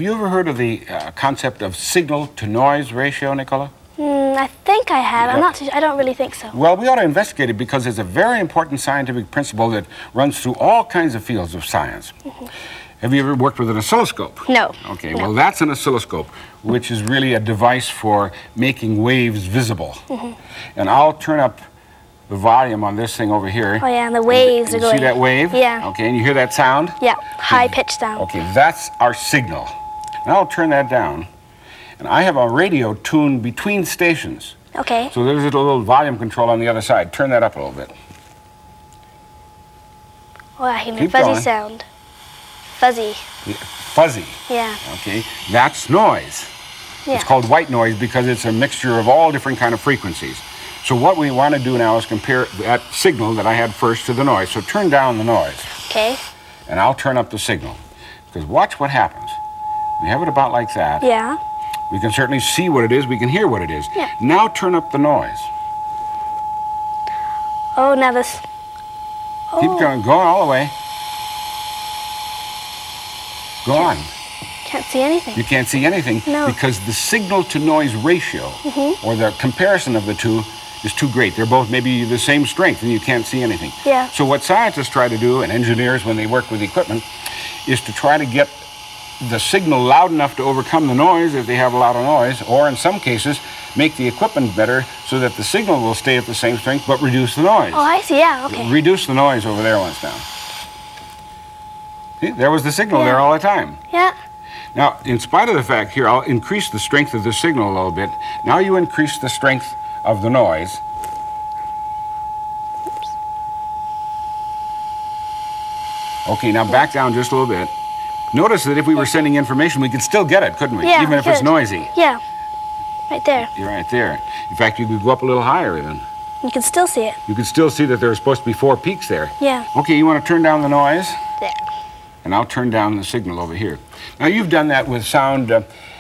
Have you ever heard of the concept of signal-to-noise ratio, Nicola? I think I have. I'm not too, I don't really think so. Well, we ought to investigate it because it's a very important scientific principle that runs through all kinds of fields of science. Have you ever worked with an oscilloscope? No. Okay, no. well, that's an oscilloscope, which is really a device for making waves visible. And I'll turn up the volume on this thing over here. Oh, yeah, and the waves are going. See that wave? Yeah. Okay, and you hear that sound? Yeah, high-pitched sound. Okay, that's our signal. Now I'll turn that down. And I have a radio tuned between stations. Okay. So there's a little volume control on the other side. Turn that up a little bit. Oh, I hear a Keep fuzzy going. sound. Fuzzy. Yeah, fuzzy. Yeah. Okay, that's noise. Yeah. It's called white noise because it's a mixture of all different kind of frequencies. So what we want to do now is compare that signal that I had first to the noise. So turn down the noise. Okay. And I'll turn up the signal. Because watch what happens. We have it about like that. Yeah. We can certainly see what it is. We can hear what it is. Yeah. Now turn up the noise. Oh, now this. Oh. Keep going. Go all the way. Go on. Can't see anything. You can't see anything No. because the signal-to-noise ratio, or the comparison of the two, is too great. They're both maybe the same strength, and you can't see anything. Yeah. So what scientists try to do, and engineers when they work with equipment, is to try to get the signal loud enough to overcome the noise if they have a lot of noise, or in some cases, make the equipment better so that the signal will stay at the same strength but reduce the noise. Oh, I see. Yeah, okay. Reduce the noise over there once now. See, there was the signal Yeah. there all the time. Yeah. Now, in spite of the fact here, I'll increase the strength of the signal a little bit. Now you increase the strength of the noise. Okay, now back down just a little bit. Notice that if we were sending information, we could still get it, couldn't we? Yeah, even if it's good. noisy. Yeah. Right there. You're right there. In fact, you could go up a little higher even. You can still see it. You could still see that there are supposed to be 4 peaks there. Yeah. Okay, you want to turn down the noise? There. And I'll turn down the signal over here. Now, you've done that with sound.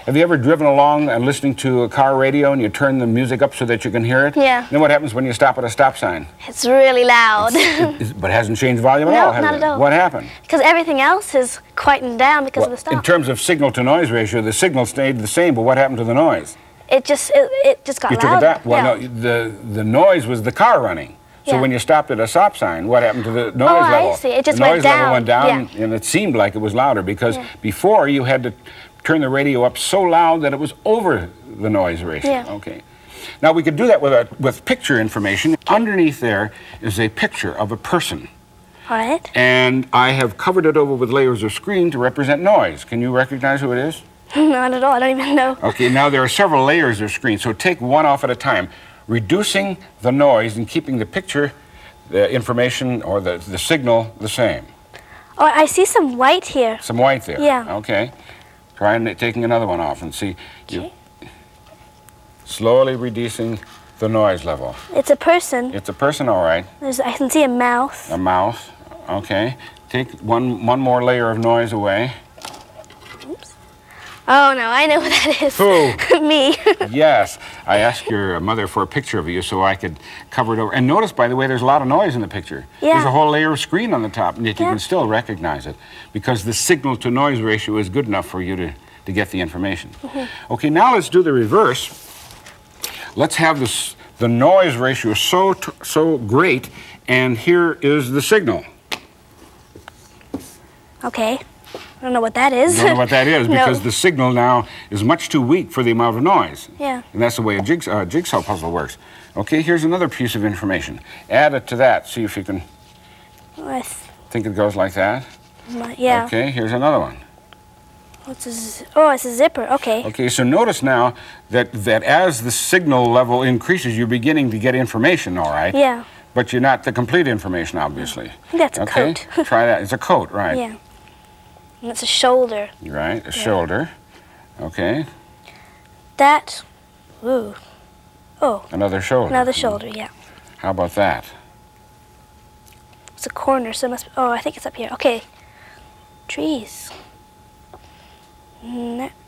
Have you ever driven along and listening to a car radio and you turn the music up so that you can hear it? Yeah. Then what happens when you stop at a stop sign? It's really loud. But it hasn't changed volume at No, all, has not it? at all. What happened? Because everything else is quieting down because of the stop. In terms of signal-to-noise ratio, the signal stayed the same, but what happened to the noise? It just got You took it louder. down? Well, yeah. no, the noise was the car running. So Yeah. when you stopped at a stop sign, what happened to the noise Oh, I level? see. It just the went noise level down. went down, Yeah. and it seemed like it was louder because Yeah. before you had to turn the radio up so loud that it was over the noise ratio. Yeah. Okay. Now we could do that with picture information. Underneath there is a picture of a person, All right. and I have covered it over with layers of screen to represent noise. Can you recognize who it is? Not at all. I don't even know. Okay, now there are several layers of screen, so take one off at a time, reducing the noise and keeping the picture, the information, or the signal the same. Oh, I see some white here. Some white there. Yeah. Okay. Try taking another one off and see. You Okay. slowly reducing the noise level. It's a person. It's a person, all right. I can see a mouth. A mouth. Okay. Take one more layer of noise away. Oops. Oh, no, I know who that is. Who? Me. Yes. I asked your mother for a picture of you so I could cover it over. And notice, by the way, there's a lot of noise in the picture. Yeah. There's a whole layer of screen on the top, and yet you Yeah. can still recognize it because the signal-to-noise ratio is good enough for you to get the information. Okay, now let's do the reverse. Let's have the noise ratio so great, and here is the signal. Okay. I don't know what that is. You don't know what that is No. because the signal now is much too weak for the amount of noise. Yeah. And that's the way a jigsaw puzzle works. Okay, here's another piece of information. Add it to that. See if you can I think it goes like that. yeah. Okay, here's another one. Oh, it's a zipper. Okay. Okay, so notice now that as the signal level increases, you're beginning to get information, all right? Yeah. But you're not the complete information, obviously. I think that's a Okay, coat. try that. It's a coat, right? Yeah. And it's a shoulder. Right, a shoulder. Okay, That. Ooh. Oh, another shoulder. another shoulder. Yeah. How about that? It's a corner, so it must. Oh, I think it's up here. Okay. Trees.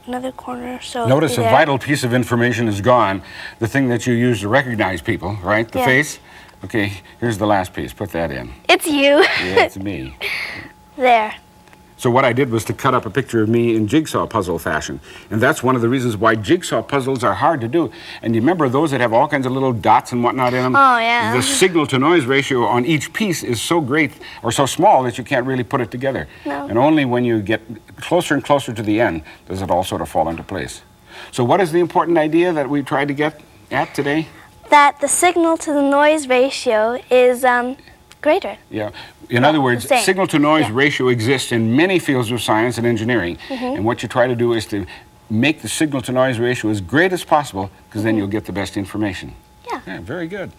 Another corner. So Notice a there. vital piece of information is gone. The thing that you use to recognize people, right? The Yeah. face. Okay, here's the last piece. Put that in. It's you. Yeah, it's me. There. So what I did was to cut up a picture of me in jigsaw puzzle fashion. And that's one of the reasons why jigsaw puzzles are hard to do. And you remember those that have all kinds of little dots and whatnot in them? Oh, yeah. The signal to noise ratio on each piece is so great or so small that you can't really put it together. No. And only when you get closer and closer to the end does it all sort of fall into place. So what is the important idea that we tried to get at today? That the signal to the noise ratio is greater. Yeah. In other words, signal to noise ratio exists in many fields of science and engineering. And what you try to do is to make the signal to noise ratio as great as possible, because then you'll get the best information. Yeah. Yeah, very good.